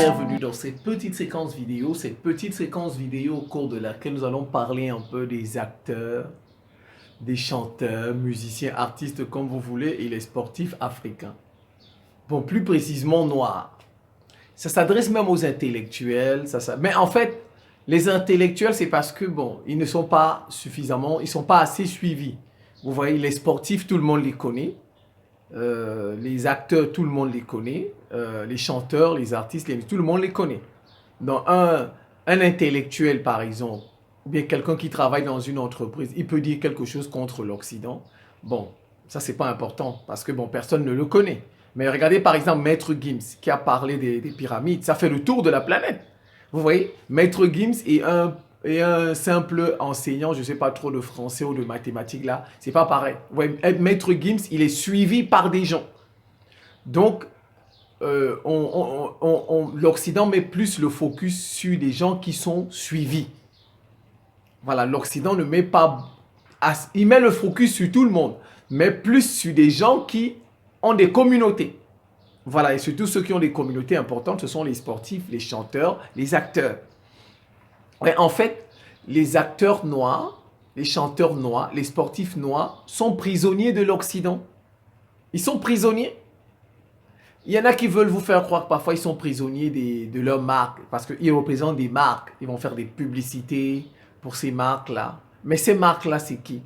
bienvenue dans cette petite séquence vidéo au cours de laquelle nous allons parler un peu des acteurs, des chanteurs, musiciens, artistes comme vous voulez et les sportifs africains. Bon, plus précisément noirs. Ça s'adresse même aux intellectuels, mais en fait, les intellectuels c'est parce que bon, ils ne sont pas suffisamment, ils sont pas assez suivis. Vous voyez, les sportifs, tout le monde les connaît. Les acteurs, tout le monde les connaît. Les chanteurs, les artistes, tout le monde les connaît. Donc, un intellectuel, par exemple, ou bien quelqu'un qui travaille dans une entreprise, il peut dire quelque chose contre l'Occident. Bon, ça, c'est pas important parce que bon, personne ne le connaît. Mais regardez, par exemple, Maître Gims qui a parlé des pyramides. Ça fait le tour de la planète. Vous voyez, Maître Gims et un simple enseignant, je ne sais pas trop de français ou de mathématiques là, c'est pas pareil. Ouais, Maître Gims, il est suivi par des gens. Donc, l'Occident met plus le focus sur des gens qui sont suivis. Voilà, l'Occident ne met pas... Il met le focus sur tout le monde, mais plus sur des gens qui ont des communautés. Voilà, et surtout ceux qui ont des communautés importantes, ce sont les sportifs, les chanteurs, les acteurs. Ouais, en fait, les acteurs noirs, les chanteurs noirs, les sportifs noirs sont prisonniers de l'Occident. Ils sont prisonniers. Il y en a qui veulent vous faire croire que parfois ils sont prisonniers de leurs marques parce qu'ils représentent des marques. Ils vont faire des publicités pour ces marques-là. Mais ces marques-là, c'est qui?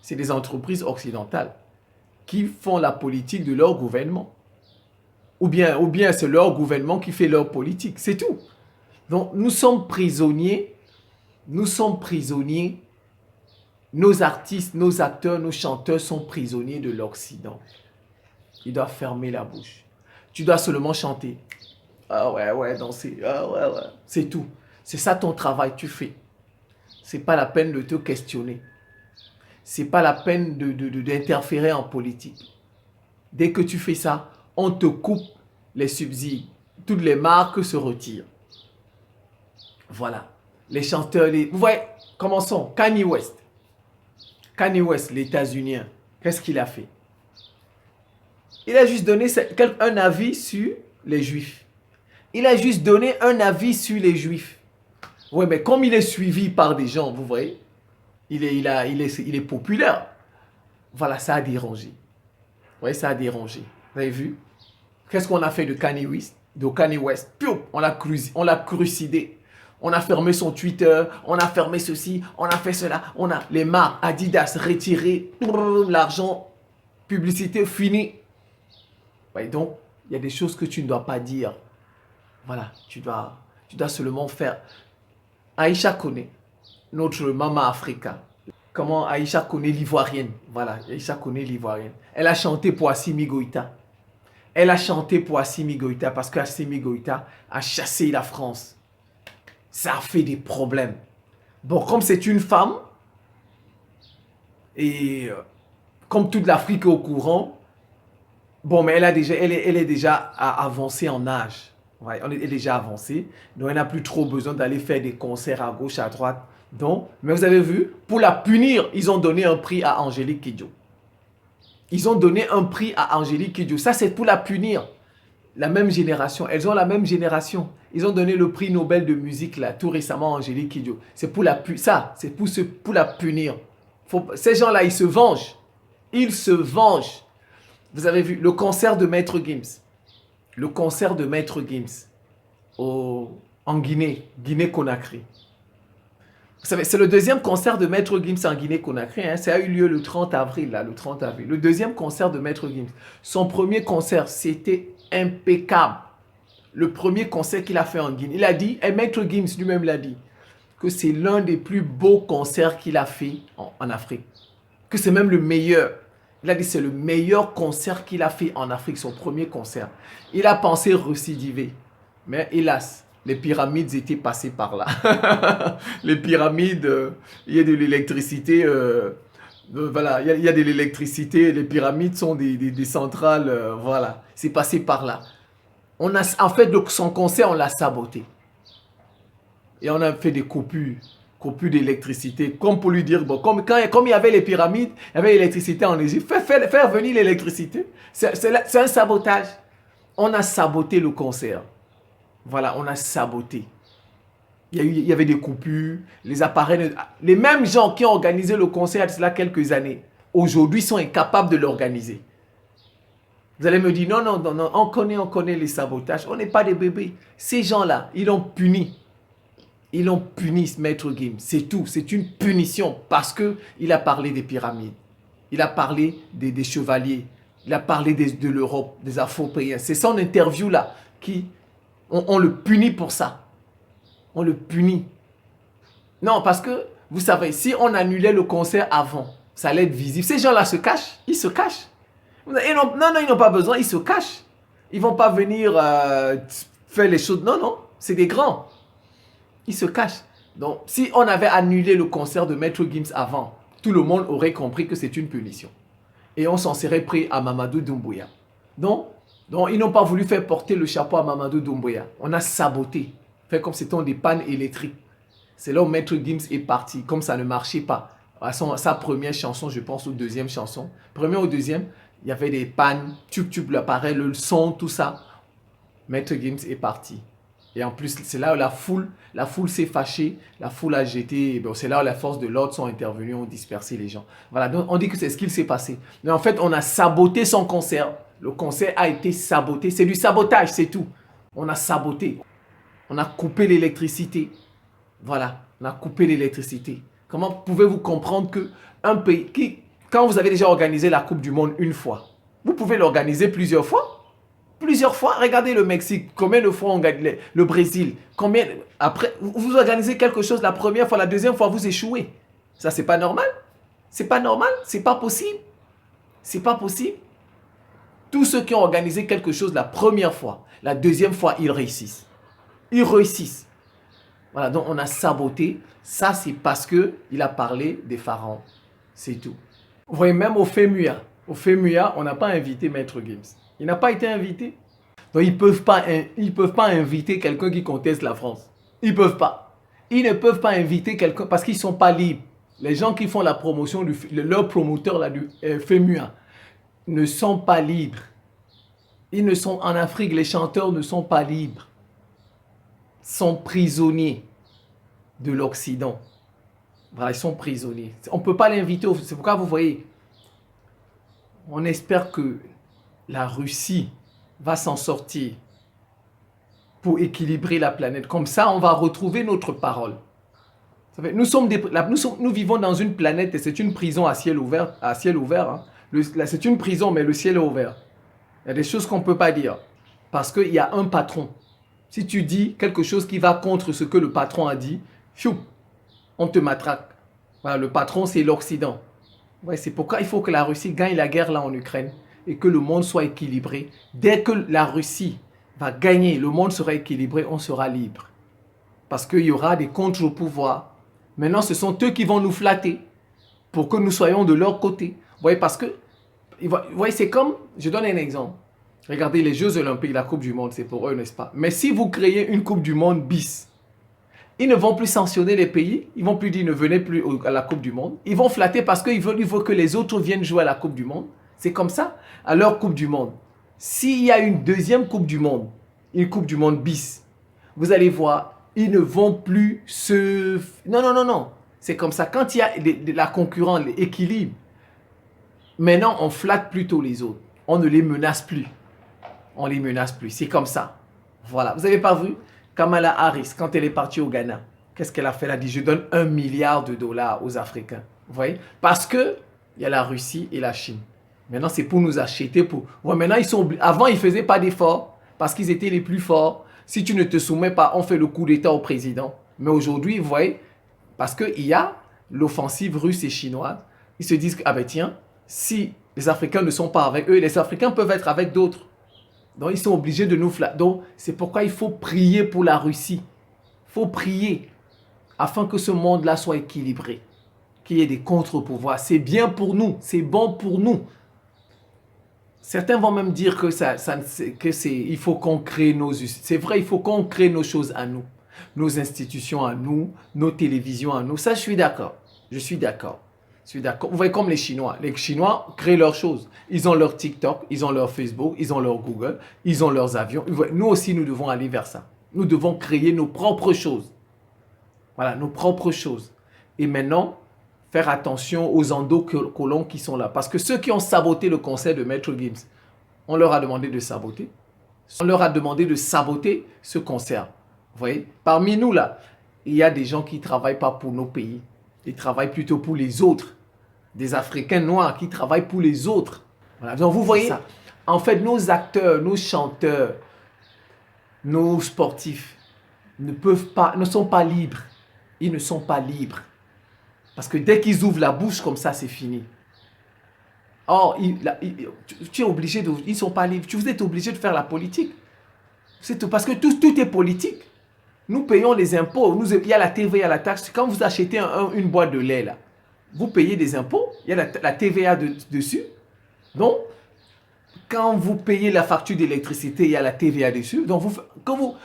C'est des entreprises occidentales qui font la politique de leur gouvernement. Ou bien c'est leur gouvernement qui fait leur politique. C'est tout. Donc, nous sommes prisonniers, nos artistes, nos acteurs, nos chanteurs sont prisonniers de l'Occident. Ils doivent fermer la bouche. Tu dois seulement chanter. Ah ouais, danser. Ah ouais. C'est tout. C'est ça ton travail, tu fais. C'est pas la peine de te questionner. C'est pas la peine d'interférer en politique. Dès que tu fais ça, on te coupe les subsides. Toutes les marques se retirent. Voilà. Les chanteurs, vous voyez, commençons. Kanye West. Kanye West, l'États-Unien, qu'est-ce qu'il a fait? Il a juste donné un avis sur les Juifs. Il a juste donné un avis sur les Juifs. Oui, mais comme il est suivi par des gens, vous voyez, il est populaire. Voilà, ça a dérangé. Vous voyez, ça a dérangé. Vous avez vu? Qu'est-ce qu'on a fait de Kanye West? On l'a crucidé. On a fermé son Twitter, on a fermé ceci, on a fait cela. On a les marques Adidas retirées, l'argent, publicité finie. Ouais, donc, il y a des choses que tu ne dois pas dire. Voilà, tu dois seulement faire. Aïcha connaît notre Maman Africa. Comment Aïcha connaît l'Ivoirienne. Voilà, Aïcha connaît l'Ivoirienne. Elle a chanté pour Assimi Goïta. Parce qu'Assimi Goïta a chassé la France. Ça a fait des problèmes. Bon, comme c'est une femme, et comme toute l'Afrique est au courant, bon, mais elle est déjà avancée en âge. Ouais, elle est déjà avancée. Donc, elle n'a plus trop besoin d'aller faire des concerts à gauche, à droite. Donc, mais vous avez vu, pour la punir, ils ont donné un prix à Angélique Kidjo. Ça, c'est pour la punir. La même génération. Elles ont la même génération. Ils ont donné le prix Nobel de musique, là, tout récemment, à Angélique Kidjo. C'est pour la punir. Ces gens-là, ils se vengent. Vous avez vu le concert de Maître Gims. En Guinée-Conakry. Vous savez, c'est le deuxième concert de Maître Gims en Guinée-Conakry. Hein. Ça a eu lieu le 30 avril, là, le 30 avril. Le deuxième concert de Maître Gims. Son premier concert, c'était impeccable. Le premier concert qu'il a fait en Guinée. Il a dit, et Maître Gims lui-même l'a dit, que c'est l'un des plus beaux concerts qu'il a fait en Afrique. Que c'est même le meilleur. Il a dit c'est le meilleur concert qu'il a fait en Afrique, son premier concert. Il a pensé récidiver. Mais hélas, les pyramides étaient passées par là. Les pyramides, il y a de l'électricité. Voilà, il y a de l'électricité. Les pyramides sont des centrales. Voilà, c'est passé par là. En fait, son concert, on l'a saboté. Et on a fait des coupures d'électricité, comme pour lui dire, bon, comme il y avait les pyramides, il y avait l'électricité en Égypte, faire venir l'électricité, c'est un sabotage. On a saboté le concert. Voilà, on a saboté. Il y avait des coupures, les appareils... Les mêmes gens qui ont organisé le concert il y a quelques années, aujourd'hui sont incapables de l'organiser. Vous allez me dire, non, non, non, non, on connaît les sabotages. On n'est pas des bébés. Ces gens-là, ils l'ont puni. Ils l'ont puni, ce Maître Gims. C'est tout. C'est une punition parce qu'il a parlé des pyramides. Il a parlé des chevaliers. Il a parlé de l'Europe, des Afro-Pays. C'est son interview-là qui... On le punit pour ça. On le punit. Non, parce que, vous savez, si on annulait le concert avant, ça allait être visible. Ces gens-là se cachent. Ils se cachent. Non, ils n'ont pas besoin. Ils se cachent. Ils ne vont pas venir faire les choses. Non, non. C'est des grands. Ils se cachent. Donc, si on avait annulé le concert de Maître Gims avant, tout le monde aurait compris que c'est une punition. Et on s'en serait pris à Mamadou Doumbouya. Donc, ils n'ont pas voulu faire porter le chapeau à Mamadou Doumbouya. On a saboté. Fait comme c'était des pannes électriques. C'est là où Maître Gims est parti. Comme ça ne marchait pas. À sa première chanson, je pense, ou deuxième chanson. Première ou deuxième, il y avait des pannes. Tube, l'appareil, le son, tout ça. Maître Gims est parti. Et en plus, c'est là où la foule s'est fâchée, la foule a jeté, bon, c'est là où les forces de l'ordre sont intervenues, ont dispersé les gens. Voilà, donc on dit que c'est ce qu'il s'est passé. Mais en fait, on a saboté son concert. Le concert a été saboté. C'est du sabotage, c'est tout. On a saboté. On a coupé l'électricité. Voilà, on a coupé l'électricité. Comment pouvez-vous comprendre qu'un pays quand vous avez déjà organisé la Coupe du Monde une fois, vous pouvez l'organiser plusieurs fois? Plusieurs fois, regardez le Mexique, combien de fois on gagne le Brésil, combien, après, vous organisez quelque chose la première fois, la deuxième fois, vous échouez. Ça, c'est pas normal. C'est pas normal, c'est pas possible. C'est pas possible. Tous ceux qui ont organisé quelque chose la première fois, la deuxième fois, ils réussissent. Ils réussissent. Voilà, donc on a saboté. Ça, c'est parce qu'il a parlé des pharaons. C'est tout. Vous voyez, même au FEMUA, on n'a pas invité Maître Gims. Il n'a pas été invité. Donc, ils ne peuvent pas inviter quelqu'un qui conteste la France. Ils ne peuvent pas. Ils ne peuvent pas inviter quelqu'un parce qu'ils ne sont pas libres. Les gens qui font la promotion, leurs promoteurs là, du FEMUA, ne sont pas libres. Ils ne sont en Afrique, les chanteurs ne sont pas libres. Sont prisonniers de l'Occident. Voilà, ils sont prisonniers. On ne peut pas l'inviter. C'est pourquoi vous voyez, on espère que la Russie va s'en sortir pour équilibrer la planète. Comme ça, on va retrouver notre parole. Nous vivons dans une planète et c'est une prison à ciel ouvert. Hein. C'est une prison, mais le ciel est ouvert. Il y a des choses qu'on ne peut pas dire parce qu'il y a un patron. Si tu dis quelque chose qui va contre ce que le patron a dit, on te matraque. Voilà, le patron, c'est l'Occident. Ouais, c'est pourquoi il faut que la Russie gagne la guerre là en Ukraine et que le monde soit équilibré. Dès que la Russie va gagner, le monde sera équilibré, on sera libre. Parce qu'il y aura des contre-pouvoirs. Maintenant, ce sont eux qui vont nous flatter pour que nous soyons de leur côté. Vous voyez, parce que, vous voyez, c'est comme, je donne un exemple. Regardez, les Jeux Olympiques, la Coupe du Monde, c'est pour eux, n'est-ce pas? Mais si vous créez une Coupe du Monde bis, ils ne vont plus sanctionner les pays, ils ne vont plus dire ne venez plus à la Coupe du Monde. Ils vont flatter parce qu'il veulent que les autres viennent jouer à la Coupe du Monde. C'est comme ça, à leur Coupe du Monde. S'il y a une deuxième Coupe du Monde, une Coupe du Monde bis, vous allez voir, ils ne vont plus se... Non, non, non, non. C'est comme ça. Quand il y a la concurrence, l'équilibre, maintenant, on flatte plutôt les autres. On ne les menace plus. On ne les menace plus. C'est comme ça. Voilà. Vous n'avez pas vu Kamala Harris, quand elle est partie au Ghana, qu'est-ce qu'elle a fait? Elle a dit, je donne $1 milliard aux Africains. Vous voyez? Parce qu'il y a la Russie et la Chine. Maintenant, c'est pour nous acheter. Ouais, maintenant, avant, ils ne faisaient pas d'efforts parce qu'ils étaient les plus forts. Si tu ne te soumets pas, on fait le coup d'État au président. Mais aujourd'hui, vous voyez, parce qu'il y a l'offensive russe et chinoise, ils se disent que, ah ben tiens, si les Africains ne sont pas avec eux, les Africains peuvent être avec d'autres. Donc, ils sont obligés de nous flatter. Donc, c'est pourquoi il faut prier pour la Russie. Il faut prier afin que ce monde-là soit équilibré. Qu'il y ait des contre-pouvoirs. C'est bien pour nous. C'est bon pour nous. Certains vont même dire que il faut qu'on crée nos... C'est vrai, il faut qu'on crée nos choses à nous. Nos institutions à nous, nos télévisions à nous. Ça, je suis d'accord. Je suis d'accord. Je suis d'accord. Vous voyez comme les Chinois. Les Chinois créent leurs choses. Ils ont leur TikTok, ils ont leur Facebook, ils ont leur Google, ils ont leurs avions. Nous aussi, nous devons aller vers ça. Nous devons créer nos propres choses. Voilà, nos propres choses. Et maintenant, faire attention aux endocolons qui sont là. Parce que ceux qui ont saboté le concert de Maître Gims, on leur a demandé de saboter. On leur a demandé de saboter ce concert. Vous voyez, parmi nous là, il y a des gens qui ne travaillent pas pour nos pays. Ils travaillent plutôt pour les autres. Des Africains noirs qui travaillent pour les autres. Voilà. Donc vous voyez, en fait, nos acteurs, nos chanteurs, nos sportifs ne sont pas libres. Ils ne sont pas libres. Parce que dès qu'ils ouvrent la bouche comme ça, c'est fini. Or, tu es obligé de... Ils ne sont pas libres. Vous êtes obligé de faire la politique. C'est tout. Parce que tout est politique. Nous payons les impôts. Il y a la TVA, il y a la taxe. Quand vous achetez une boîte de lait, là, vous payez des impôts. Il y a la TVA dessus. Donc, quand vous payez la facture d'électricité, il y a la TVA dessus. Donc, que vous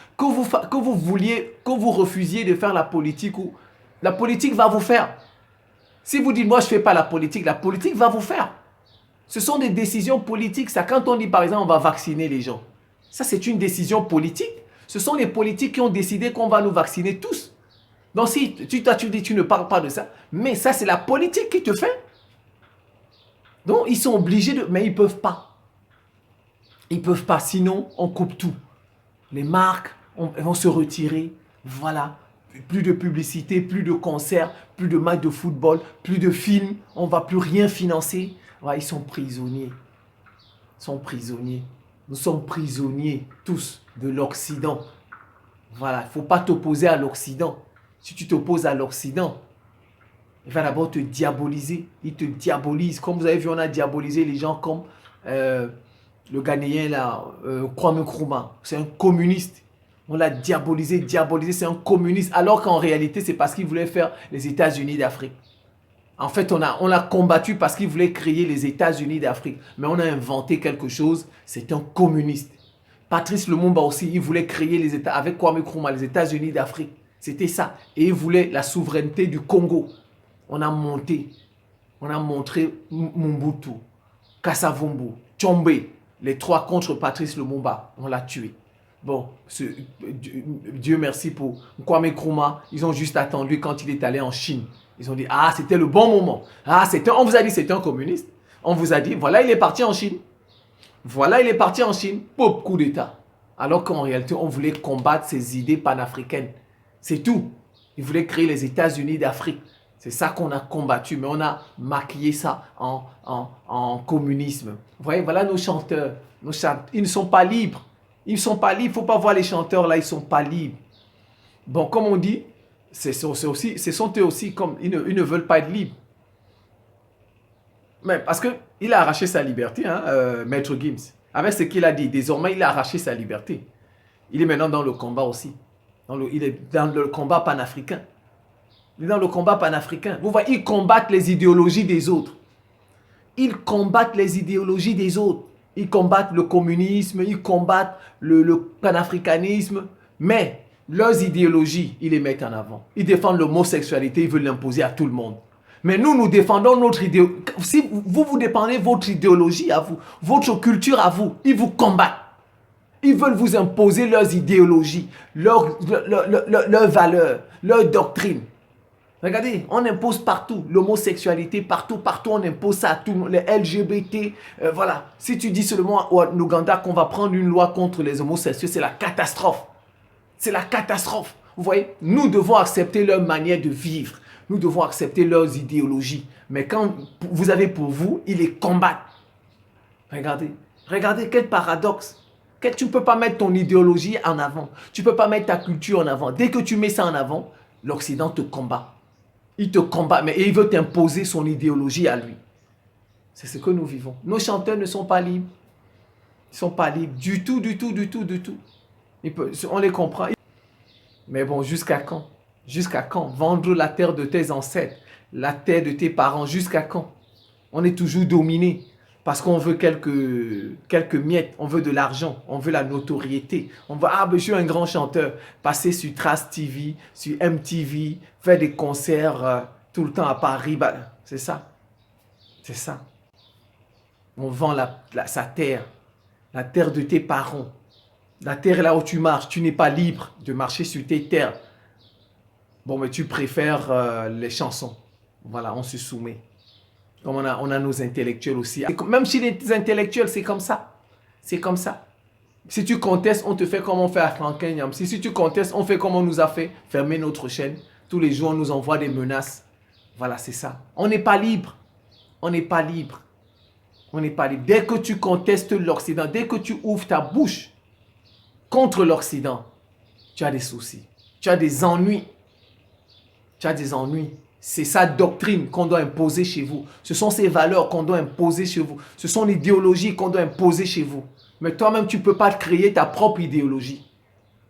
refusiez de faire la politique, la politique va vous faire. Si vous dites, moi, je ne fais pas la politique va vous faire. Ce sont des décisions politiques. Ça, quand on dit, par exemple, on va vacciner les gens, ça, c'est une décision politique. Ce sont les politiques qui ont décidé qu'on va nous vacciner tous. Donc, si tu dis, tu ne parles pas de ça, mais ça, c'est la politique qui te fait. Donc, ils sont obligés de... Mais ils ne peuvent pas. Ils ne peuvent pas, sinon, on coupe tout. Les marques vont se retirer. Voilà. Plus de publicité, plus de concerts, plus de matchs de football, plus de films. On ne va plus rien financer. Ouais, ils sont prisonniers. Ils sont prisonniers. Nous sommes prisonniers, tous, de l'Occident. Voilà, il ne faut pas t'opposer à l'Occident. Si tu t'opposes à l'Occident, il va d'abord te diaboliser. Il te diabolise. Comme vous avez vu, on a diabolisé les gens comme le Ghanéen, là, Kwame Nkrumah. C'est un communiste. On l'a diabolisé, c'est un communiste. Alors qu'en réalité, c'est parce qu'il voulait faire les États-Unis d'Afrique. En fait, on l'a combattu parce qu'il voulait créer les États-Unis d'Afrique. Mais on a inventé quelque chose, c'est un communiste. Patrice Lumumba aussi, il voulait créer les États, avec Kwame Nkrumah, les États-Unis d'Afrique. C'était ça. Et il voulait la souveraineté du Congo. On a monté, on a montré Mobutu, Kassavumbu, Tshombe, les trois contre Patrice Lumumba. On l'a tué. Bon, Dieu merci pour Kwame Nkrumah. Ils ont juste attendu quand il est allé en Chine. Ils ont dit, ah, c'était le bon moment. Ah, on vous a dit c'était un communiste. On vous a dit, voilà, il est parti en Chine. Voilà, il est parti en Chine. Pop, coup d'État. Alors qu'en réalité, on voulait combattre ces idées panafricaines. C'est tout. Ils voulaient créer les États-Unis d'Afrique. C'est ça qu'on a combattu. Mais on a maquillé ça en communisme. Vous voyez, voilà nos chanteurs. Ils ne sont pas libres. Ils ne sont pas libres. Il ne faut pas voir les chanteurs là, ils ne sont pas libres. Bon, comme on dit, ce sont eux aussi comme ils ne veulent pas être libres. Mais parce qu'il a arraché sa liberté, hein, Maître Gims. Avec ce qu'il a dit, désormais, il a arraché sa liberté. Il est maintenant dans le combat aussi. Il est dans le combat panafricain. Il est dans le combat panafricain. Vous voyez, ils combattent les idéologies des autres. Ils combattent les idéologies des autres. Ils combattent le communisme, ils combattent le panafricanisme. Mais leurs idéologies, ils les mettent en avant. Ils défendent l'homosexualité, ils veulent l'imposer à tout le monde. Mais nous défendons notre idéologie. Si vous défendez votre idéologie à vous, votre culture à vous, ils vous combattent. Ils veulent vous imposer leurs idéologies, leurs valeurs, leurs doctrines. Regardez, on impose partout l'homosexualité, partout on impose ça à tout le monde, les LGBT, voilà. Si tu dis seulement en Ouganda qu'on va prendre une loi contre les homosexuels, c'est la catastrophe. C'est la catastrophe. Vous voyez, nous devons accepter leur manière de vivre. Nous devons accepter leurs idéologies. Mais quand vous avez pour vous, ils les combattent. Regardez quel paradoxe. Tu ne peux pas mettre ton idéologie en avant. Tu ne peux pas mettre ta culture en avant. Dès que tu mets ça en avant, l'Occident te combat. Il te combat, mais il veut t'imposer son idéologie à lui. C'est ce que nous vivons. Nos chanteurs ne sont pas libres. Ils ne sont pas libres du tout. On les comprend. Mais bon, jusqu'à quand? Jusqu'à quand? Vendre la terre de tes ancêtres, la terre de tes parents, jusqu'à quand? On est toujours dominé parce qu'on veut quelques miettes, on veut de l'argent, on veut la notoriété. On veut, je suis un grand chanteur, passer sur Trace TV, sur MTV, faire des concerts tout le temps à Paris. C'est ça. C'est ça. On vend sa terre, la terre de tes parents. La terre est là où tu marches. Tu n'es pas libre de marcher sur tes terres. Bon, mais tu préfères les chansons. Voilà, on se soumet. Comme on a nos intellectuels aussi. Même chez les intellectuels, c'est comme ça. C'est comme ça. Si tu contestes, on te fait comme on fait à Franklin Nyamsi. Si tu contestes, on fait comme on nous a fait. Fermer notre chaîne. Tous les jours, on nous envoie des menaces. Voilà, c'est ça. On n'est pas libre. On n'est pas libre. On n'est pas libre. Dès que tu contestes l'Occident, dès que tu ouvres ta bouche contre l'Occident, tu as des soucis. Tu as des ennuis. Tu as des ennuis. C'est sa doctrine qu'on doit imposer chez vous. Ce sont ces valeurs qu'on doit imposer chez vous. Ce sont l'idéologie qu'on doit imposer chez vous. Mais toi-même, tu ne peux pas créer ta propre idéologie.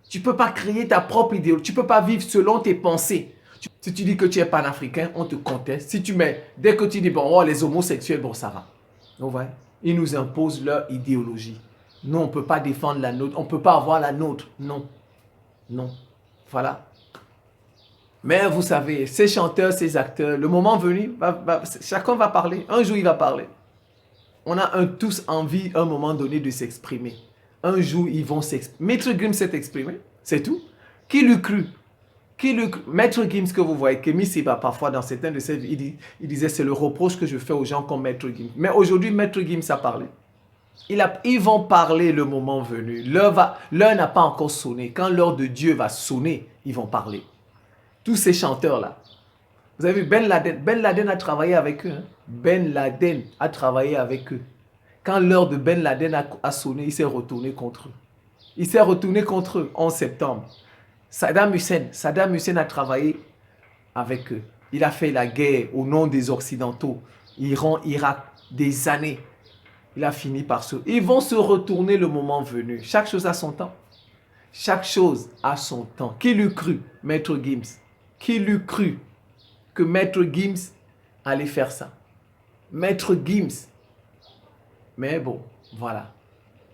Tu ne peux pas créer ta propre idéologie. Tu ne peux pas vivre selon tes pensées. Si tu dis que tu es panafricain, on te conteste. Si tu mets, dès que tu dis, bon, oh, les homosexuels, bon, ça va. Donc, ouais, ils nous imposent leur idéologie. Nous, on ne peut pas défendre la nôtre. On ne peut pas avoir la nôtre. Non. Non. Voilà. Mais vous savez, ces chanteurs, ces acteurs, le moment venu, chacun va parler. Un jour, il va parler. On a tous envie, à un moment donné, de s'exprimer. Un jour, ils vont s'exprimer. Maître Gims s'est exprimé, c'est tout. Qui l'eût cru? Maître Gims que vous voyez, Kémy Séba, parfois dans certains de ses vidéos, il disait c'est le reproche que je fais aux gens comme Maître Gims. Mais aujourd'hui, Maître Gims a parlé. Ils vont parler le moment venu. L'heure n'a pas encore sonné. Quand l'heure de Dieu va sonner, ils vont parler. Tous ces chanteurs-là. Vous avez vu, Ben Laden a travaillé avec eux. Hein? Ben Laden a travaillé avec eux. Quand l'heure de Ben Laden a sonné, il s'est retourné contre eux. Il s'est retourné contre eux en septembre. Saddam Hussein a travaillé avec eux. Il a fait la guerre au nom des Occidentaux. Iran, Irak, des années. Il a fini par se... Ils vont se retourner le moment venu. Chaque chose a son temps. Chaque chose a son temps. Qui l'eût cru, Maître Gims? Qui l'eût cru que Maître Gims allait faire ça? Maître Gims. Mais bon, voilà.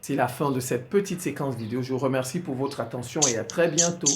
C'est la fin de cette petite séquence vidéo. Je vous remercie pour votre attention et à très bientôt.